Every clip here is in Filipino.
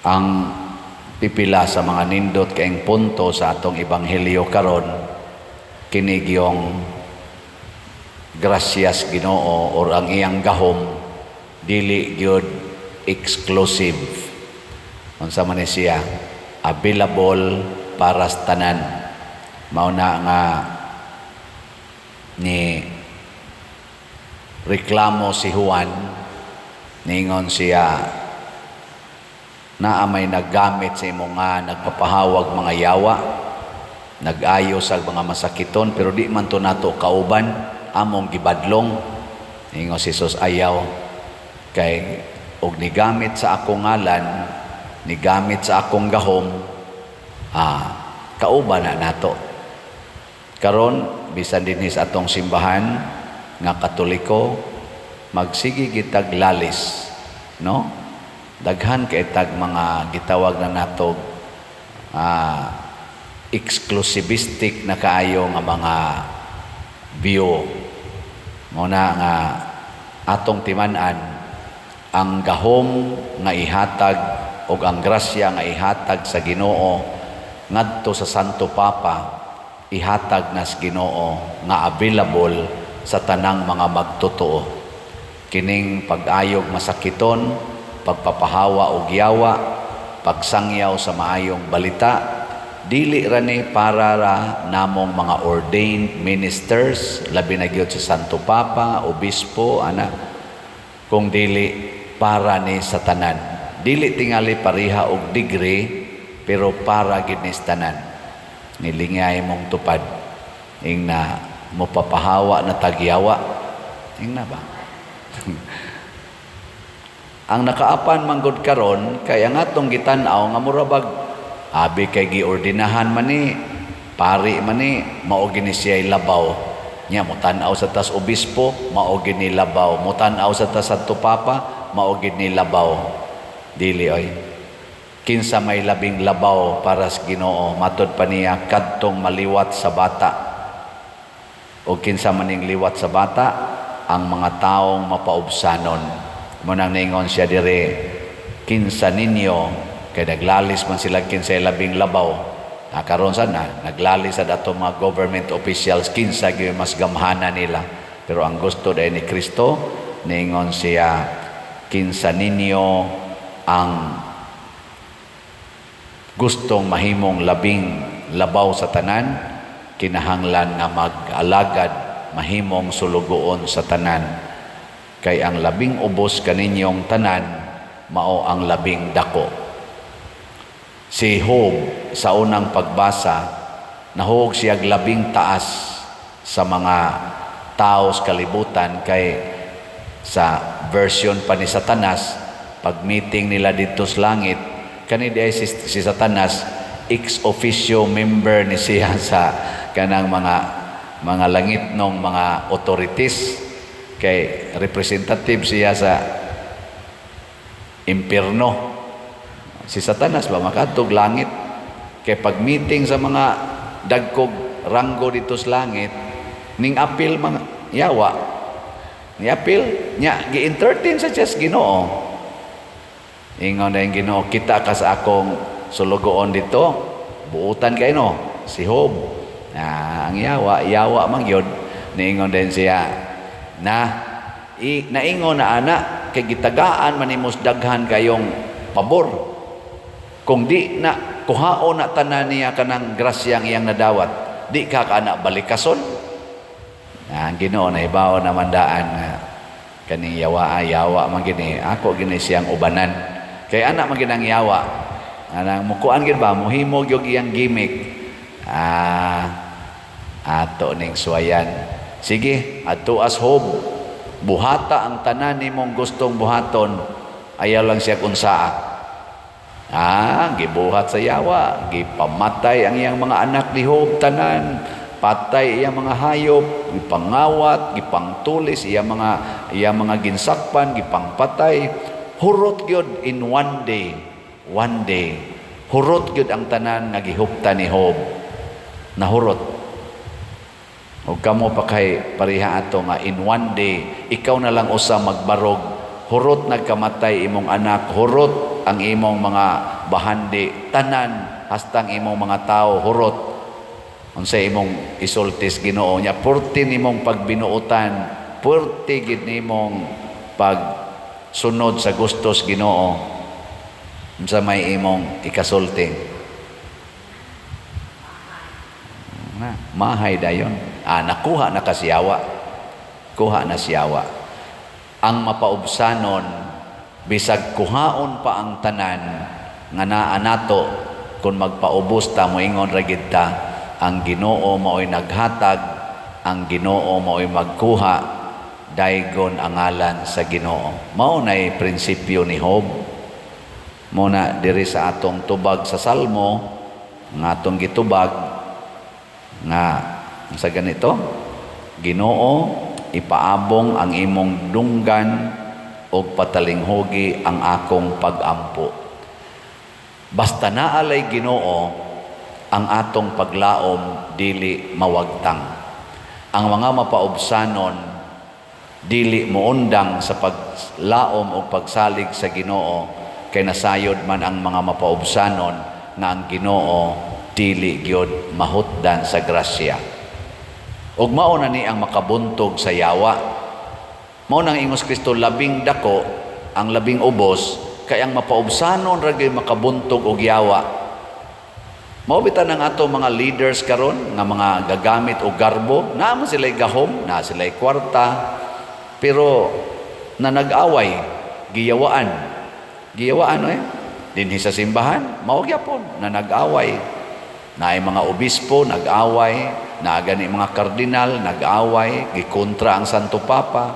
ang pipila sa mga nindot kaing punto sa atong ebanghelyo karon kinig yung gracias Ginoo or ang iyang gahom dili gyud exclusive. Unsa man ni siya? Available para sa tanan. Mao na nga ni reklamo si Juan, ningon siya na may naggamit sa imo nga nagpapahawag mga yawa, nag-ayo sa mga masakiton, pero di man to nato kauban, among gibadlong. Ningon si Jesus, ayaw kay og nigamit sa akong ngalan, nigamit sa akong gahom, kauban na nato. Karon bisan din sa atong simbahan nga Katoliko, magsigi gitag lalis, no? Daghan kay tag mga gitawag na natog exclusivistic na kaayo nga mga view. Muna nga atong timan-an ang gahom nga ihatag o ang grasya nga ihatag sa Ginoo ngadto sa Santo Papa, ihatag nas Ginoo nga available sa tanang mga magtotoo. Kining pag-ayog masakiton, pagpapahawa og yawa, pagsangyaw sa maayong balita, dili ra ni para ra namong mga ordained ministers, labi na gyud sa Santo Papa, obispo, kung dili para ni sa tanan. Dili tingali pareha og degree, pero para gid ni sa tanan. Nilingay mong tupad, ing na mopapahawa na tagyawa, ing na ba? Ang nakaapan manggod karon kay ang atong gitanaw nga murabag abi kay giordinahan man ni pari man ni mao gini siya labaw nya mo tan-aw sa tas obispo mao gini labaw, mo tan-aw sa tas Santo Papa mao gini labaw. Dili oy, kinsa may labing labaw para sa Ginoo, matud pa niya kadtong maliwat sa bata. O kinsa maning liwat sa bata, ang mga taong mapaubsanon. Munang ningon siya dire, kinsa ninyo, kay naglalis man sila kinsa labing labaw. Karon sana, naglalis sa dato mga government officials, kinsa gyud mas gamhana nila. Pero ang gusto dahil ni Kristo, ningon siya, kinsa ninyo ang gustong mahimong labing labaw sa tanan, kinahanglan nga mag-alagad mahimong sulugoon sa tanan. Kay ang labing ubos kaninyong tanan, mao ang labing dako. Si Job sa unang pagbasa, nahug siyag labing taas sa mga tao sa kalibutan, kay sa version pa ni Satanas, pag meeting nila dito sa langit, kanidi si Satanas, ex officio member ni siya sa kanang mga langit ng mga authorities, kay representative siya sa impierno. Si Satanas ba makatog langit, kay pag meeting sa mga dagkog ranggo dito sa langit, ning apil mga yawa, ni apil nya gi-entertain sa Diyos Ginoo. Ingon na yung Ginoo, kita ka sa akong sulugoon dito, buutan kayo no, si Job. Ang yawa mang yun, niingon din siya, naingon na anak, kay gitagaan manimos daghan kayong pabor. Kung di na kuhaon na tanan niya kanang grasyang iyang nadawat, di ka anak balikason. Ang Ginoo na ibaw na mandaan nga kaning yawa man gini, ako gini siyang ubanan. Kay anak man ginang yawa, anang mukuan gid ba muhimo gyud iyang gimmick. Ato ning suwayan. Sige, ato as Job, buhata ang tanan nimong gustong buhaton, ayaw lang siya unsaa. Gibuhat sa yawa, gipamatay ang iyang mga anak ni Job tanan, patay iyang mga hayop, gipangawat, gipangtulis iyang mga ginsakpan, gipangpatay. Hurot gyud in one day, hurot gyud ang tanan nga gihuptan ni Job. Nahurot. O kamo pa kay pariha ato nga in one day, ikaw na lang usa magbarog, hurot nagkamatay imong anak, hurot ang imong mga bahandi, tanan, hastang imong mga tao, hurot, unsay imong isultis Ginoo niya, purti nimong pagbinuotan, purti gid nimong pagsunod sa gustos Ginoo, unsa may imong ikasulti. Mahay dayon. Nakuha na kasiyawa. Kuha na siyawa. Ang mapaubsanon, bisag kuhaon pa ang tanan, nga naa nato, kung magpaubos ta, moingon ra gid ta, ang Ginoo mao'y naghatag, ang Ginoo mao'y magkuha, daygon ang ngalan sa Ginoo. Mao nay prinsipyo ni Job. Muna diri sa atong tubag sa Salmo, nga atong gitubag, nga sa ganito, Ginoo, ipaabong ang imong dunggan o patalinghogi ang akong pagampo. Basta naalay Ginoo, ang atong paglaom dili mawagtang. Ang mga mapaubsanon dili moundang sa paglaom o pagsalig sa Ginoo, kay nasayod man ang mga mapaubsanon nga ang Ginoo dili gyud mahutdan sa grasya. Ug mao na ni ang makabuntog sa yawa. Mao nang ingos Kristo, labing dako ang labing ubos, kay ang mapaubsanon ra gyud makabuntog og yawa. Mao bitan ang ato mga leaders karon nga mga gagamit og garbo, naa man sila'y gahom, naa sila'y kwarta, pero na nag-away, giyawaan dinhi sa simbahan, mao gyapon na nag-away. Naay mga obispo nag-away, naa gani mga kardinal nag-away, gikontra ang Santo Papa,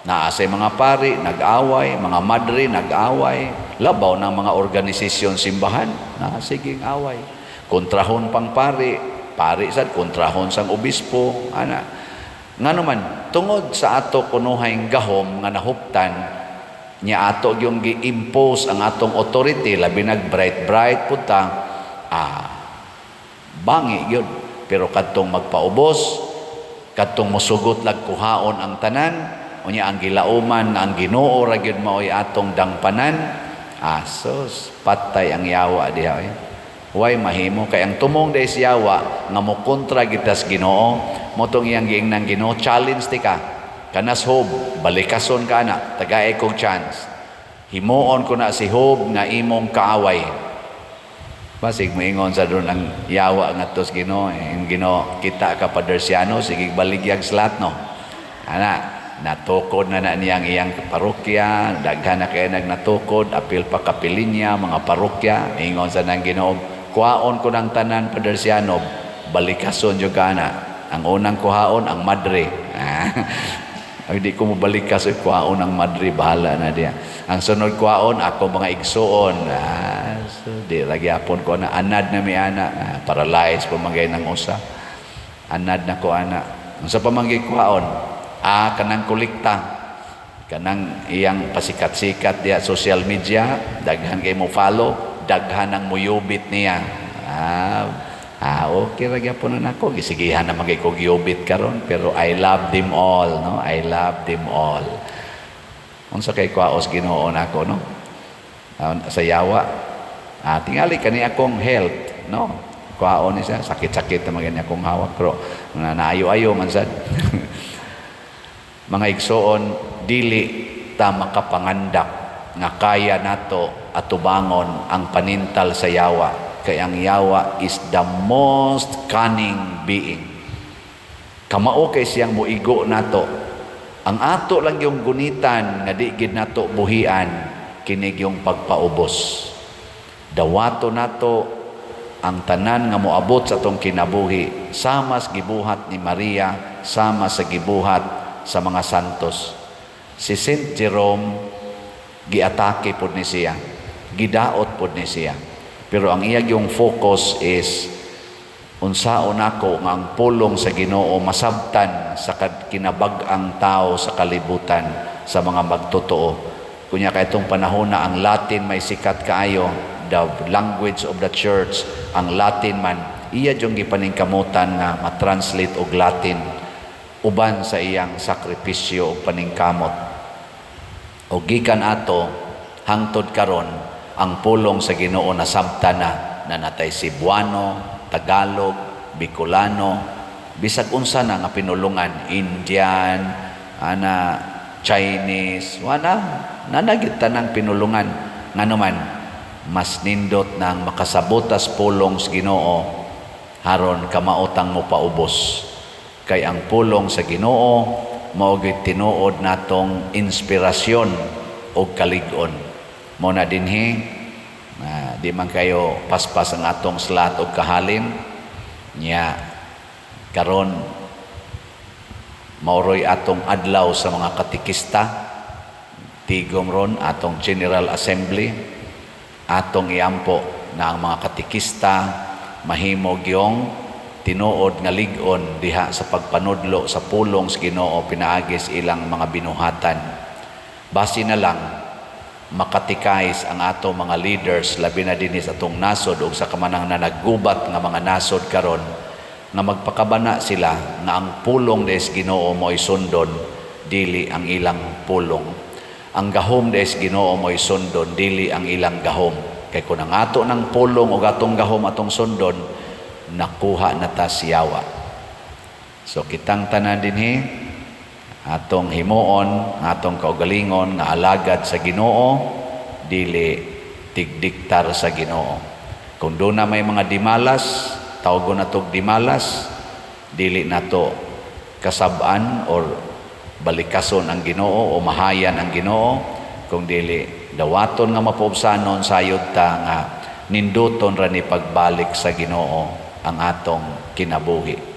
naa say mga pari nag-away, mga madre nag-away, labaw ng mga organisasyon simbahan na siging away, kontrahon pang pari sad kontrahon sang obispo, ana. Nganuman tungod sa ato kunuhay gahom nga nahuptan nya ato yung gi-impose ang atong authority, labi nag bright punta, bangi yun. Pero kadtong magpaubos, kadtong musugot lag kuhaon ang tanan, unya ang gilauman ang Ginoo ra gyud mao'y atong dangpanan, sos patay ang yawa diha. Way mahimo kay ang tumong dahil si yawa nga mo kontra gitas Ginoo, motong iyang giingnan Ginoo, challenge ti ka. Kanas Job, balikason ka na, tagay kong chance. Himuon ko na si Job nga imong kaaway. Basig moingon sa doon ang yawa nga tos Ginoo, Ginoo kita ka padersiano, sige baligyag slat no. Ana, natukod na niyang iyang parokya, daghan na kay natukod, apil pa kapilinya mga parokya, ingon sa nang Ginoo, kuhaon ko ng tanan padersiano, balikason jud kana. Ang unang kuhaon ang madre. Ay di ko mo balikas, kuhaon ang madre, bahala na diya. Ang sunod kuhaon ako mga igsuon. So di lagi apon ko na anad na mi ana, paralyzed pamagay ng usa. Anad na ko ana. Unsa pa man kuhaon? Kanang kolekta. Kanang iyang pasikat-sikat diya social media, daghan kay mo follow, daghan ang muyubit niya. Okay ra gyapon na nako, gisigihan na magay ko giyubit karon, pero I love them all, no? I love them all. Unsa kay kuaos Ginoo nako, no? Sa yawa. Tingali kani akong health, no? Kuhaon ni siya, sakit-sakit na magani akong hawak, pero naayo-ayo man sad. Mga igsoon, dili ta makapangandak nga kaya nato atubangon ang panintal sa yawa. Kaya ang yawa is the most cunning being. Kamao kay siyang muigo nato. Ang ato lang yung gunitan nga di gid nato buhian, kinig yung pagpaubos. Dawato nato ang tanan nga moabot sa atong kinabuhi, sama sa gibuhat ni Maria, sama sa gibuhat sa mga santos. Si Saint Jerome, giatake pod ni siya, gidaot pod ni siya. Pero ang iyang yung focus is unsaon ako nga ang pulong sa Ginoo masabtan sa kinabag-ang tao sa kalibutan, sa mga magtotoo. Kunya kay itong panahon na ang Latin may sikat kaayo, the language of the church, ang Latin man, iya yung gipaningkamutan nga matranslate og Latin uban sa iyang sakripisyo o paningkamot. O gikan ato hangtod karon ang pulong sa Ginoo nasabtan na natay Cebuano, Tagalog, Bicolano, bisag unsa na nga pinulungan, Indian, Chinese, nanagit tanang pinulungan nga naman mas nindot nang makasabutas pulong sa Ginoo haron kamautang mo paubos. Kay ang pulong sa Ginoo mao gyud tinuod natong inspirasyon o kalig-on. Mo na dinhi di man kayo paspas ang atong slat o kahalin nya karon mauroy atong adlaw sa mga katikista, tigom ron atong General Assembly, atong iampo na ang mga katikista mahimog yung tinuod nga lig-on diha sa pagpanudlo sa pulong sa Ginoo pinaagis ilang mga binuhatan. Basi na lang makatikais ang ato mga leaders labi na dinis atong nasod ug sa kamanang na naggubat nga mga nasod karon nga magpakabana sila nga ang pulong des Ginoo mo'y sundon dili ang ilang pulong. Ang gahom des Ginoo mo'y sundon dili ang ilang gahom. Kay kung ang ato ng pulong o atong gahom atong sundon, nakuha na ta siyawa. So kitang tanan dinhi atong himuon, atong kaugalingon nga alagad sa Ginoo, dili tigdiktar sa Ginoo. Kung doon na may mga dimalas, tawgon natog dimalas, dili nato kasab-an or balikason ang Ginoo o mahayan ang Ginoo, kung dili dawaton nga mapuubsanon sayod ta nga ninduton ra ni pagbalik sa Ginoo ang atong kinabuhi.